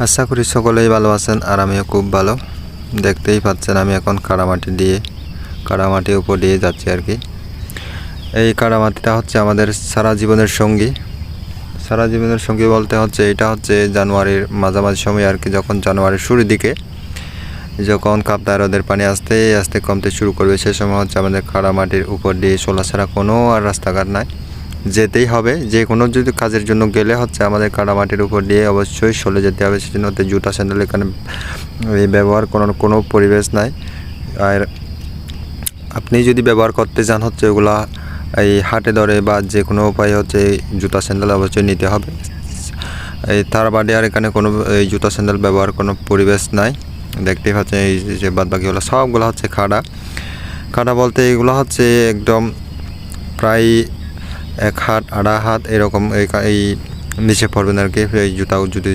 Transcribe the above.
আশা করি সকলেই ভালো আছেন আর আমিও খুব ভালো। দেখতেই পাচ্ছেন আমি এখন কাদামাটির উপর দিয়ে যাচ্ছি আর কি। এই কাদামাটিটা হচ্ছে আমাদের সারা জীবনের সঙ্গী বলতে হচ্ছে এটা হচ্ছে জানুয়ারির মাঝামাঝি সময় আর কি, যখন জানুয়ারির শুরুর দিকে যখন কাপ্তাই হ্রদের পানি আস্তে আস্তে কমতে শুরু করবে, সে সময় হচ্ছে আমাদের কাদামাটির উপর দিয়ে চলা ছাড়া কোনো আর রাস্তাঘাট নাই, যেতেই হবে। যে কোনো যদি কাজের জন্য গেলে হচ্ছে আমাদের কাদামাটির উপর দিয়ে অবশ্যই চলে যেতে হবে। সেজন্য হচ্ছে জুতা স্যান্ডেল এখানে ব্যবহার কোনো পরিবেশ নাই। আর আপনি যদি ব্যবহার করতে চান হচ্ছে ওগুলা এই হাটে ধরে বা যে কোনো উপায়ে হচ্ছে জুতা স্যান্ডেল অবশ্যই নিতে হবে। এই তার বাদে আর এখানে কোনো এই জুতা স্যান্ডেল ব্যবহার কোনো পরিবেশ নাই। দেখতেই পাচ্ছেন এই যে বাদ বাকিগুলো সবগুলো হচ্ছে খাড়া বলতে এগুলো হচ্ছে একদম প্রায় 1 হাত 1.5 হাত এরকম এই নিচে পড়বেন আর কি। এই জুতা যদি